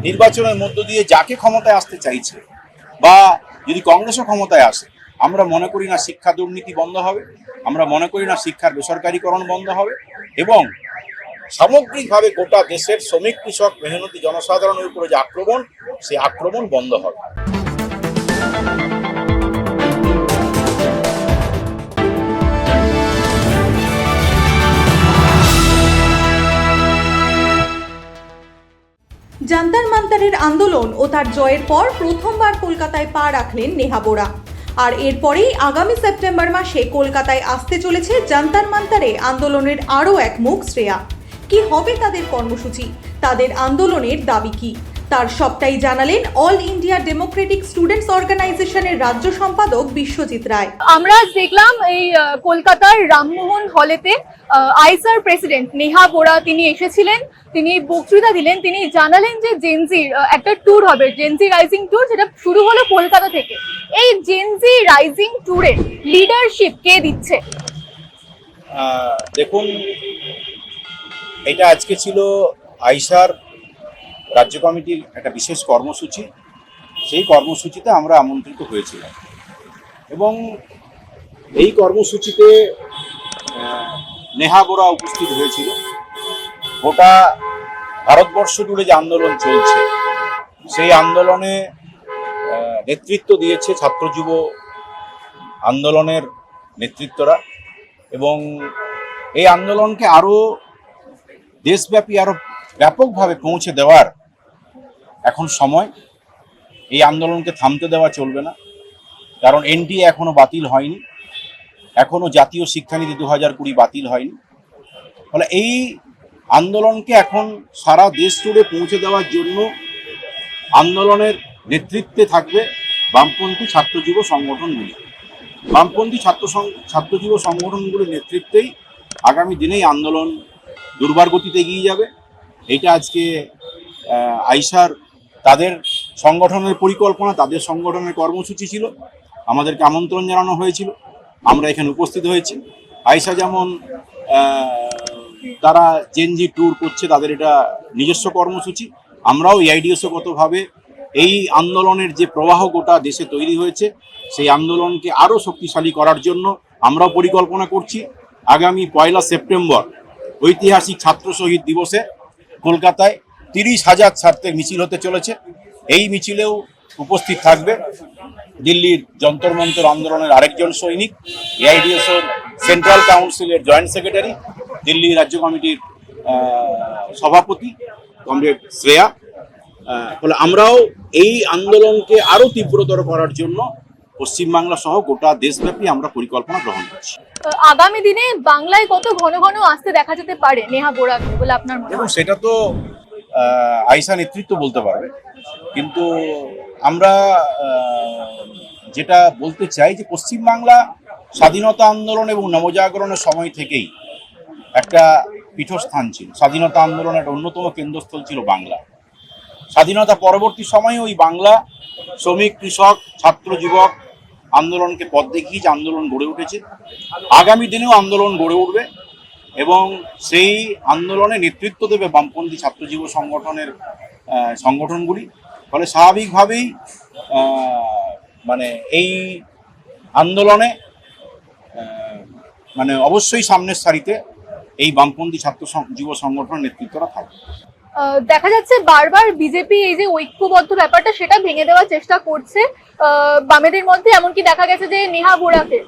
নির্বাচনের মধ্য দিয়ে যাকে ক্ষমতায় আসতে চাইছে বা যদি কংগ্রেসও ক্ষমতায় আসে, আমরা মনে করি না শিক্ষা দুর্নীতি বন্ধ হবে, আমরা মনে করি না শিক্ষার বেসরকারীকরণ বন্ধ হবে এবং সামগ্রিকভাবে গোটা দেশের শ্রমিক, কৃষক, মেহনতি জনসাধারণের উপরে যে আক্রমণ, সেই আক্রমণ বন্ধ হবে। জান্তার মান্তারের আন্দোলন ও তার জয়ের পর প্রথমবার কলকাতায় পা রাখলেন নেহা বোরা। আর এরপরেই আগামী সেপ্টেম্বর মাসে কলকাতায় আসতে চলেছে জান্তার মান্তারে আন্দোলনের আরও এক মুখ শ্রেয়া। কি হবে তাদের কর্মসূচি, তাদের আন্দোলনের দাবি কি, তার সবটাই জানালেন অল ইন্ডিয়া ডেমোক্রেটিক স্টুডেন্টস অর্গানাইজেশনের রাজ্য সম্পাদক বিশ্বজিৎ রায়। আমরা দেখলাম এই কলকাতার রামমোহন হলেতে আইসার প্রেসিডেন্ট নেহা বোরা তিনি এসেছিলেন, তিনি বক্তৃতা দিলেন, তিনি জানালেন যে জেনজির একটা ট্যুর হবে, জেনজি রাইজিং ট্যুর, যেটা শুরু হলো কলকাতা থেকে। এই জেনজি রাইজিং ট্যুরে লিডারশিপ কে দিচ্ছে? দেখুন, এটা আজকে ছিল আইসার রাজ্য কমিটির একটা বিশেষ কর্মসূচি। সেই কর্মসূচিতে আমরা আমন্ত্রিত হয়েছিলাম এবং এই কর্মসূচিতে নেহা বোরা উপস্থিত হয়েছিল। গোটা ভারতবর্ষ জুড়ে যে আন্দোলন চলছে, সেই আন্দোলনে নেতৃত্ব দিয়েছে ছাত্র যুব আন্দোলনের নেতৃত্বরা এবং এই আন্দোলনকে আরও দেশব্যাপী আরও ব্যাপকভাবে পৌঁছে দেওয়ার এখন সময়। এই আন্দোলনকে থামতে দেওয়া চলবে না, কারণ এনডিএ এখনো বাতিল হয়নি, এখনো জাতীয় শিক্ষানীতি 2020 বাতিল হয়নি। ফলে এই আন্দোলনকে এখন সারা দেশ জুড়ে পৌঁছে দেওয়ার জন্য আন্দোলনের নেতৃত্বে থাকবে বামপন্থী ছাত্র যুব সংগঠনগুলি। বামপন্থী ছাত্র যুব সংগঠনগুলির নেতৃত্বেই আগামী দিনেই আন্দোলন দুর্বার গতিতে এগিয়ে যাবে। এটা আজকে আইসার তাদের সংগঠনের পরিকল্পনা, তাদের সংগঠনের কর্মসূচি ছিল, আমাদেরকে আমন্ত্রণ জানানো হয়েছিল, আমরা এখানে উপস্থিত হয়েছি। আইসা যেমন তারা জেনজি ট্যুর করছে, তাদের এটা নিজস্ব কর্মসূচি, আমরাও এআইডিএসওগতভাবে এই আন্দোলনের যে প্রবাহ গোটা দেশে তৈরি হয়েছে, সেই আন্দোলনকে আরও শক্তিশালী করার জন্য আমরাও পরিকল্পনা করছি। আগামী 1 সেপ্টেম্বর ঐতিহাসিক ছাত্র শহীদ দিবসে কলকাতায় 30,000 ছাত্রের মিছিল হতে চলেছে। এই মিছিলেও উপস্থিত থাকবে দিল্লির যন্তর মন্তর আন্দোলনের আরেকজন সৈনিক, এআইডিএসওর সেন্ট্রাল কাউন্সিলের জয়েন্ট সেক্রেটারি, দিল্লি রাজ্য কমিটির সভাপতি কমরেড শ্রেয়া। ফলে আমরাও এই আন্দোলনকে আরও তীব্রতর করার জন্য পশ্চিমবাংলা সহ গোটা দেশব্যাপী আমরা পরিকল্পনা গ্রহণ করছি। আগামী দিনে বাংলায় কত ঘন ঘন আসতে দেখা যেতে পারে নেহা বোরাকে বলে আপনার মনে হয়? সেটা তো আইসা নেতৃত্ব বলতে পারবে, কিন্তু আমরা যেটা বলতে চাই যে পশ্চিমবাংলা স্বাধীনতা আন্দোলন এবং নবজাগরণের সময় থেকেই একটা পীঠস্থান ছিল। স্বাধীনতা আন্দোলনের একটা অন্যতম কেন্দ্রস্থল ছিল বাংলা। স্বাধীনতা পরবর্তী সময়ে ওই বাংলা শ্রমিক, কৃষক, ছাত্র, যুবক আন্দোলনকে পথ দেখিয়ে যে আন্দোলন গড়ে উঠেছে, আগামী দিনেও আন্দোলন গড়ে উঠবে এবং সেই আন্দোলনে নেতৃত্ব দেবে বামপন্থী ছাত্র যুব সংগঠনগুলি। ফলে স্বাভাবিকভাবেই এই আন্দোলনে অবশ্যই সামনের সারিতে এই বামপন্থী ছাত্র যুব সংগঠনের নেতৃত্বরা থাকবে। দেখা যাচ্ছে বারবার বিজেপি এই যে ঐক্যবদ্ধ ব্যাপারটা সেটা ভেঙে দেওয়ার চেষ্টা করছে বামেদের মধ্যে। এমনকি দেখা গেছে যে নেহা বোরাকে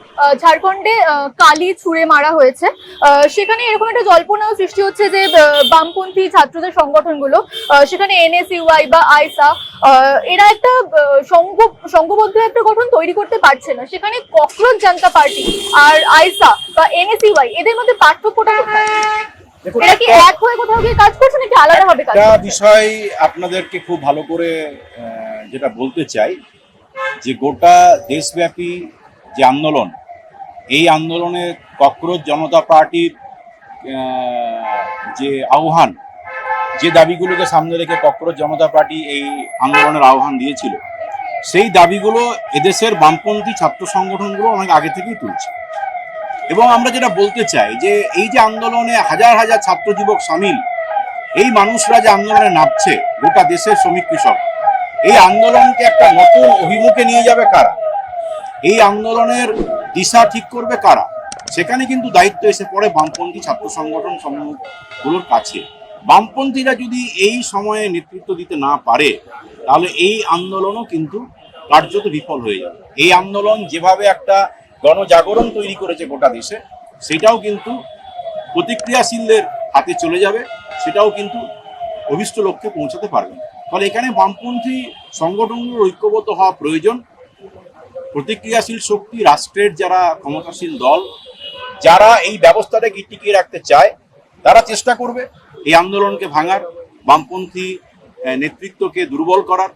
ঝাড়খণ্ডে কালি ছুঁড়ে মারা হয়েছে, সেখানে এরকম একটা জল্পনাও সৃষ্টি হচ্ছে যে বামপন্থী ছাত্রদের সংগঠনগুলো, সেখানে এনএসইউআই বা আইসা, এরা একটা সংঘবদ্ধ একটা গঠন তৈরি করতে পারছে না। সেখানে ককরোচ জনতা পার্টি আর আইসা বা এনএসইউআই এদের মধ্যে পার্থক্যটা কোথায়? এরা কি এক হয়ে কোথাও গিয়ে কাজ করছে নাকি আলাদা হবে কাজ? একটা বিষয় আপনাদেরকে খুব ভালো করে যেটা বলতে চাই যে গোটা দেশব্যাপী যে আন্দোলন, এই আন্দোলনে ককরোচ জনতা পার্টির যে আহ্বান, যে দাবিগুলোকে সামনে রেখে ককরোচ জনতা পার্টি এই আন্দোলনের আহ্বান দিয়েছিল, সেই দাবিগুলো এদেশের বামপন্থী ছাত্র সংগঠনগুলো অনেক আগে থেকেই তুলছে। এবং আমরা যেটা বলতে চাই যে এই যে আন্দোলনে হাজার হাজার ছাত্র যুবক সামিল, এই মানুষরা যে আন্দোলনে নামছে, গোটা দেশের শ্রমিক কৃষক। এই আন্দোলনকে একটা নতুন অভিমুখে নিয়ে যাবে কারা, এই আন্দোলনের দিশা ঠিক করবে কারা, সেখানে কিন্তু দায়িত্ব এসে পড়ে বামপন্থী ছাত্র সংগঠন সমূহগুলোর কাছে। বামপন্থীরা যদি এই সময়ে নেতৃত্ব দিতে না পারে তাহলে এই আন্দোলনও কিন্তু কার্যত বিফল হয়ে যাবে। এই আন্দোলন যেভাবে একটা গণজাগরণ তৈরি করেছে গোটা দেশে, সেটাও কিন্তু প্রতিক্রিয়াশীলদের হাতে চলে যাবে, সেটাও কিন্তু অভিষ্ট লক্ষ্যে পৌঁছাতে পারবে না। ফলে এখানে বামপন্থী সংগঠনগুলোর ঐক্যবদ্ধ হওয়া প্রয়োজন। প্রতিক্রিয়াশীল শক্তি, রাষ্ট্রের যারা ক্ষমতাশীল দল, যারা এই ব্যবস্থাটাকে টিকিয়ে রাখতে চায়, তারা চেষ্টা করবে এই আন্দোলনকে ভাঙার, বামপন্থী নেতৃত্বকে দুর্বল করার,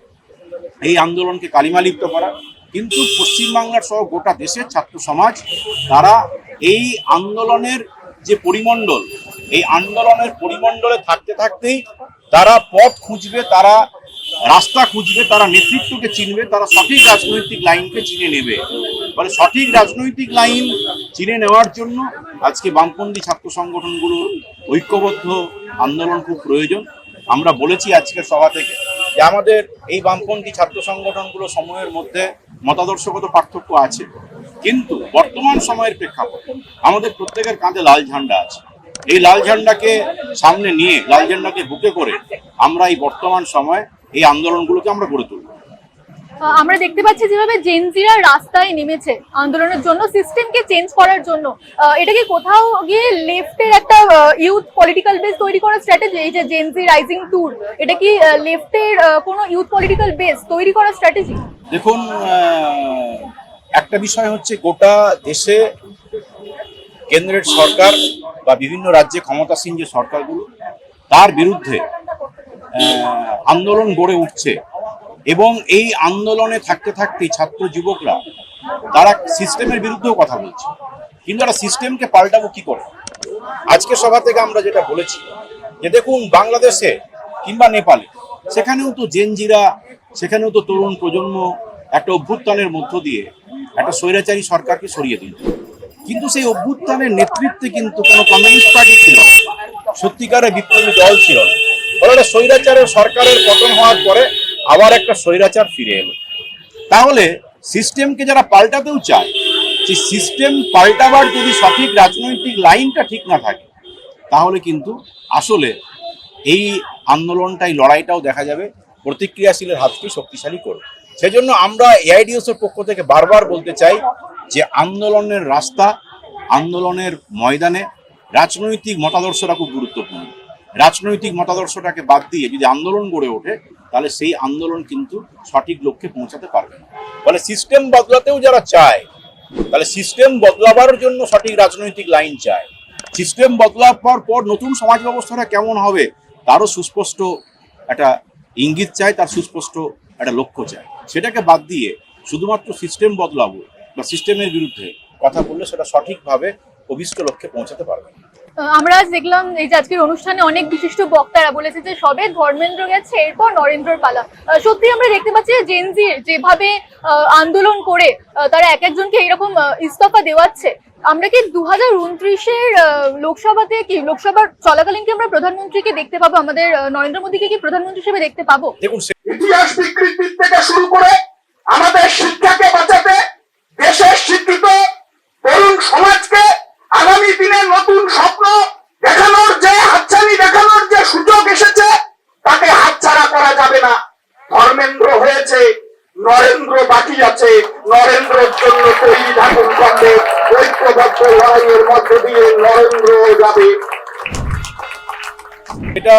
এই আন্দোলনকে কালিমালিপ্ত করার। কিন্তু পশ্চিমবাংলার সহ গোটা দেশের ছাত্র সমাজ তারা এই আন্দোলনের যে পরিমণ্ডল, এই আন্দোলনের পরিমণ্ডলে থাকতে থাকতেই তারা পথ খুঁজবে, তারা রাস্তা খুঁজবে, তারা নেতৃত্বকে চিনবে, তারা সঠিক রাজনৈতিক লাইনকে চিনে নেবে। ফলে সঠিক রাজনৈতিক লাইন চিনে নেওয়ার জন্য আজকে বামপন্থী ছাত্র সংগঠনগুলোর ঐক্যবদ্ধ আন্দোলন খুব প্রয়োজন। আমরা বলেছি আজকের সভা থেকে যে আমাদের এই বামপন্থী ছাত্র সংগঠনগুলো সময়ের মধ্যে মতাদর্শগত পার্থক্য আছে, কিন্তু বর্তমান সময়ের প্রেক্ষাপটে আমাদের প্রত্যেকের কাঁধে লাল ঝান্ডা আছে। এই লাল ঝান্ডাকে সামনে নিয়ে, লাল ঝান্ডাকে বুকে করে আমরা এই বর্তমান সময়ে এই আন্দোলনগুলোকে আমরা গড়ে তুলব। আমরা দেখতে পাচ্ছি যেভাবে জেনজিরা রাস্তায় নেমেছে আন্দোলনের জন্য, সিস্টেমকে চেঞ্জ করার জন্য, এটা কি কোথাও গিয়ে লেফটের একটা ইউথ পলিটিক্যাল বেস তৈরি করার স্ট্র্যাটেজি? এই যে জেনজি রাইজিং ট্যুর, এটা কি লেফটের কোনো ইউথ পলিটিক্যাল বেস তৈরি করার স্ট্র্যাটেজি? দেখুন, একটা বিষয় হচ্ছে গোটা দেশে কেন্দ্রের সরকার বা বিভিন্ন রাজ্যে ক্ষমতাসীন যে সরকারগুলো, তার বিরুদ্ধে আন্দোলন গড়ে উঠছে এবং এই আন্দোলনে থাকতে থাকতেই ছাত্র যুবকরা তারা সিস্টেমের বিরুদ্ধেও কথা বলছে। কিন্তু তারা সিস্টেমকে পাল্টাবো কি করে? আজকে সভা থেকে আমরা যেটা বলেছি যে দেখুন, বাংলাদেশে কিংবা নেপালে, সেখানেও তো জেনজিরা, সেখানেও তো তরুণ প্রজন্ম একটা অভ্যুত্থানের মধ্য দিয়ে একটা স্বৈরাচারী সরকারকে সরিয়ে দিল। কিন্তু সেই অভ্যুত্থানের নেতৃত্বে কিন্তু কোনো কমিউনিস্ট পার্টি ছিল না, সত্যিকারের বিপ্লবী দল ছিল না। ফলে স্বৈরাচারের সরকারের পতন হওয়ার পরে আবার একটা স্বৈরাচার ফিরে এলো। তাহলে সিস্টেমকে যারা পাল্টাতেও চায়, সেই সিস্টেম পাল্টাবার যদি সঠিক রাজনৈতিক লাইনটা ঠিক না থাকে, তাহলে কিন্তু আসলে এই আন্দোলনটাই, লড়াইটাও দেখা যাবে প্রতিক্রিয়াশীলের হাতকে শক্তিশালী করবে। সেজন্য আমরা এআইডিএসের পক্ষ থেকে বারবার বলতে চাই যে আন্দোলনের রাস্তা, আন্দোলনের ময়দানে রাজনৈতিক মতাদর্শটা খুব গুরুত্বপূর্ণ। রাজনৈতিক মতাদর্শটাকে বাদ দিয়ে যদি আন্দোলন গড়ে ওঠে, তাহলে সেই আন্দোলন কিন্তু সঠিক লক্ষ্যে পৌঁছাতে পারবে না। ফলে সিস্টেম বদলাতেও যারা চায়, তাহলে সিস্টেম বদলাবার জন্য সঠিক রাজনৈতিক লাইন চায়। সিস্টেম বদলাবার পর নতুন সমাজ ব্যবস্থাটা কেমন হবে তারও সুস্পষ্ট একটা ইঙ্গিত চায়, তার সুস্পষ্ট একটা লক্ষ্য চায়। সেটাকে বাদ দিয়ে শুধুমাত্র সিস্টেম বদলাবো বা সিস্টেমের বিরুদ্ধে কথা বললে সেটা সঠিকভাবে অভিষ্ট লক্ষ্যে পৌঁছাতে পারবে না। আমরা আজ দেখলাম এই যে আজকের অনুষ্ঠানে অনেক বিশিষ্ট বক্তারা বলেছে যে সবে ধর্মেন্দ্র গেছে, এরপর নরেন্দ্রের পালা। সত্যি আমরা দেখতে পাচ্ছি যে জেনজি যেভাবে আন্দোলন করে তারা এক একজনকে এরকম ইস্তফা দেওয়াচ্ছে। আমরা কি 2029-এর লোকসভাতে কি লোকসভার চলাকালীন কি আমরা প্রধানমন্ত্রীকে দেখতে পাবো, আমাদের নরেন্দ্র মোদীকে কি প্রধানমন্ত্রী হিসেবে দেখতে পাবো? দেখুন, ইতিহাস বিকৃতি থেকে শুরু করে আমাদের শিক্ষাকে বাঁচাতে, দেশের শিক্ষিত তরুণ সমাজকে আগামী দিনে নতুন স্বপ্ন দেখানোর যে হাতছানি দেখানোর যে সুযোগ এসেছে, তাকে হাতছাড়া করা যাবে না। ধর্মেন্দ্র হয়েছে, নরেন্দ্র বাকি আছে। নরেন্দ্রের জন্য তৈরি থাকুন বন্ধে, ঐক্যবদ্ধ লড়াইয়ের মধ্য দিয়ে নরেন্দ্র যাবে। এটা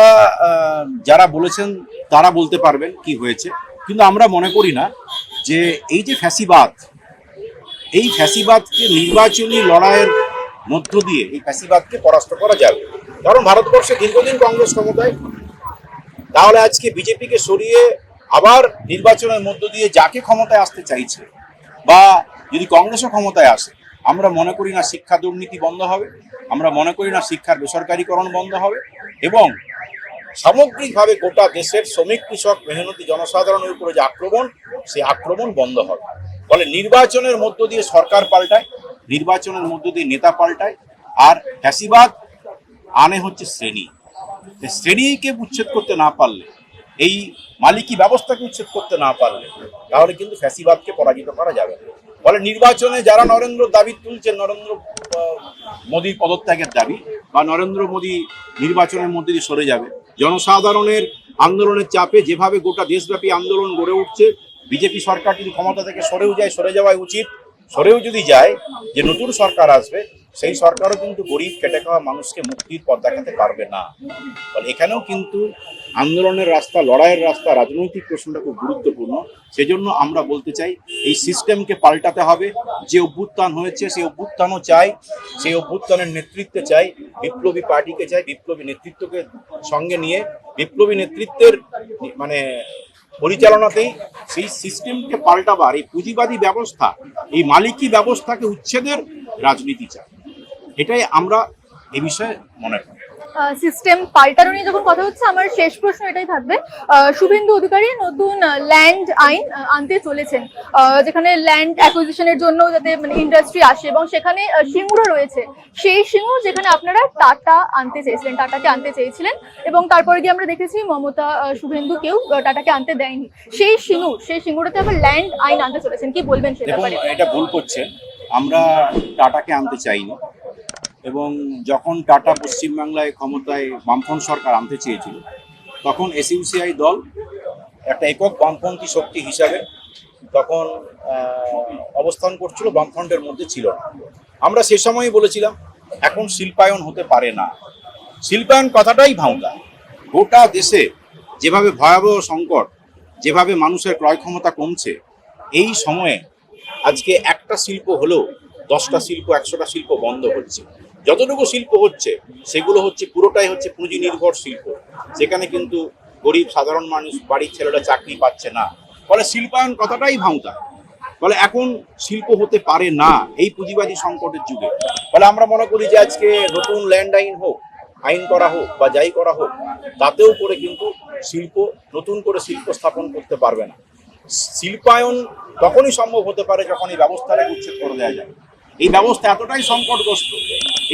যারা বলেছেন তারা বলতে পারবেন কি হয়েছে, কিন্তু আমরা মনে করি না যে এই যে ফ্যাসিবাদ, এই ফ্যাসিবাদকে নির্বাচনী লড়াইয়ের মধ্য দিয়ে এই ফ্যাসিবাদকে পরাস্ত করা যাবে। কারণ ভারতবর্ষে দীর্ঘদিন কংগ্রেস ক্ষমতায়, তাহলে আজকে বিজেপিকে সরিয়ে আবার নির্বাচনের মধ্য দিয়ে যাকে ক্ষমতায় আসতে চাইছে, বা যদি কংগ্রেসও ক্ষমতায় আসে, আমরা মনে করি না শিক্ষা দুর্নীতি বন্ধ হবে, আমরা মনে করি না শিক্ষার বেসরকারীকরণ বন্ধ হবে, এবং সামগ্রিকভাবে গোটা দেশের শ্রমিক, কৃষক, মেহনতি জনসাধারণের উপরে যে আক্রমণ, সেই আক্রমণ বন্ধ হবে। ফলে নির্বাচনের মধ্য দিয়ে সরকার পাল্টায়, নির্বাচনের মধ্য দিয়ে নেতা পাল্টায়, আর ফ্যাসিবাদ আনে হচ্ছে শ্রেণী। শ্রেণীকে উচ্ছেদ করতে না পারলে এই মালিকি ব্যবস্থাকে উচ্ছেদ করতে না পারলে তাহলে কিন্তু ফ্যাসিবাদকে পরাজিত করা যাবে না। ফলে নির্বাচনে যারা নরেন্দ্র দাবি তুলছেন, নরেন্দ্র মোদীর পদত্যাগের দাবি বা নরেন্দ্র মোদী নির্বাচনের মধ্যে দিয়ে সরে যাবে, জনসাধারণের আন্দোলনের চাপে যেভাবে গোটা দেশব্যাপী আন্দোলন গড়ে উঠছে, বিজেপি সরকার যদি ক্ষমতা থেকে সরে যাওয়াই উচিত। সরেও যদি যায়, যে নতুন সরকার আসবে সেই সরকারও কিন্তু গরিব খেটে খাওয়া মানুষকে মুক্তির পথ দেখাতে পারবে না। ফলে এখানেও কিন্তু আন্দোলনের রাস্তা, লড়াইয়ের রাস্তা, রাজনৈতিক প্রশ্নটা খুব গুরুত্বপূর্ণ। সেজন্য আমরা বলতে চাই এই সিস্টেমকে পাল্টাতে হবে। যে অভ্যুত্থান হয়েছে সেই অভ্যুত্থানও চাই, সেই অভ্যুত্থানের নেতৃত্বে চাই, বিপ্লবী পার্টিকে চাই, বিপ্লবী নেতৃত্বকে সঙ্গে নিয়ে বিপ্লবী নেতৃত্বের মানে পরিচালনাতেই সেই সিস্টেমকে পাল্টাবার, এই পুঁজিবাদী ব্যবস্থা, এই মালিকি ব্যবস্থাকে উচ্ছেদের রাজনীতি চাই। এটাই আমরা এই বিষয়ে মনে করি। সিস্টেম পাল্টানো নিয়ে যখন কথা হচ্ছে, আমার শেষ প্রশ্ন এটাই থাকবে, শুভেন্দু অধিকারী নতুন ল্যান্ড আইন আনতে চলেছেন, যেখানে ল্যান্ড অ্যাকুইজিশনের জন্য যাতে মানে ইন্ডাস্ট্রি আসে এবং সেখানে সিঙ্গুরও রয়েছে, সেই সিঙ্গুর যেখানে আপনারা টাটাকে আনতে চেয়েছিলেন এবং তারপরে গিয়ে আমরা দেখেছি মমতা শুভেন্দুকেও টাটাকে আনতে দেয়নি। সেই সিঙ্গুরতে আবার ল্যান্ড আইন আনতে চলেছেন, কি বলবেন সেটা? এটা ভুল করছেন, আমরা টাটাকে আনতে চাইনি। এবং যখন টাটা পশ্চিমবাংলায় ক্ষমতায় বামফ্রন্ট সরকার আনতে চেয়েছিল, তখন এসইউসিআই দল একটা একক বামপন্থী শক্তি হিসাবে তখন অবস্থান করছিল, বামফ্রন্টের মধ্যে ছিল না। আমরা সে সময়ই বলেছিলাম এখন শিল্পায়ন হতে পারে না। শিল্পায়ন কথাটাই ভাঁওতা। গোটা দেশে যেভাবে ভয়াবহ সংকট, যেভাবে মানুষের ক্রয় ক্ষমতা কমছে, এই সময়ে আজকে একটা শিল্প হলেও 10টা শিল্প, 100টা শিল্প বন্ধ হচ্ছে। যতটুকু শিল্প হচ্ছে সেগুলো হচ্ছে পুরোটাই হচ্ছে পুঁজি নির্ভর শিল্প। সেখানে কিন্তু গরিব সাধারণ মানুষ, বাড়ির ছেলেরা চাকরি পাচ্ছে না। ফলে শিল্পায়ন কথাটাই ভাঁওতা। ফলে এখন শিল্প হতে পারে না এই পুঁজিবাদী সংকটের যুগে। ফলে আমরা মনে করি যে আজকে নতুন ল্যান্ড আইন করা হোক বা যাই করা হোক, তাতেও করে কিন্তু নতুন করে শিল্প স্থাপন করতে পারবে না। শিল্পায়ন তখনই সম্ভব হতে পারে যখন এই ব্যবস্থাটাকে উচ্ছেদ করে দেওয়া যায়। এই ব্যবস্থা এতটাই সংকটগ্রস্ত,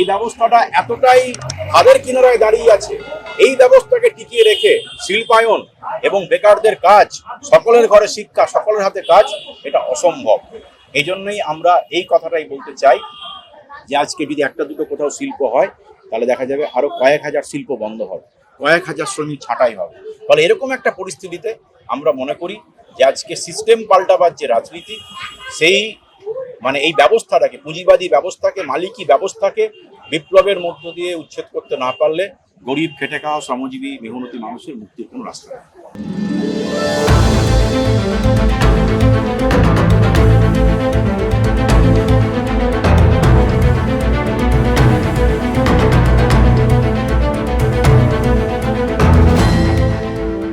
এই ব্যবস্থাটা এতটাই খাদের কিনারায় দাঁড়িয়ে আছে, এই ব্যবস্থাকে টিকিয়ে রেখে শিল্পায়ন এবং বেকারদের কাজ, সকলের ঘরে শিক্ষা, সকলের হাতে কাজ, এটা অসম্ভব। এই জন্যই আমরা এই কথাটাই বলতে চাই যে আজকে যদি একটা দুটো কোথাও শিল্প হয়, তাহলে দেখা যাবে আরো কয়েক হাজার শিল্প বন্ধ হবে, কয়েক হাজার শ্রমিক ছাঁটাই হবে। ফলে এরকম একটা পরিস্থিতিতে আমরা মনে করি যে আজকে সিস্টেম পাল্টাবার যে রাজনীতি, সেই মানে এই ব্যবস্থাটাকে, পুঁজিবাদী ব্যবস্থাকে, মালিকি ব্যবস্থাকে বিপ্লবের মধ্য দিয়ে উচ্ছেদ করতে না পারলে গরিব খেটে খাওয়া শ্রমজীবী মেহনতি মানুষের মুক্তির কোনো রাস্তা নেই।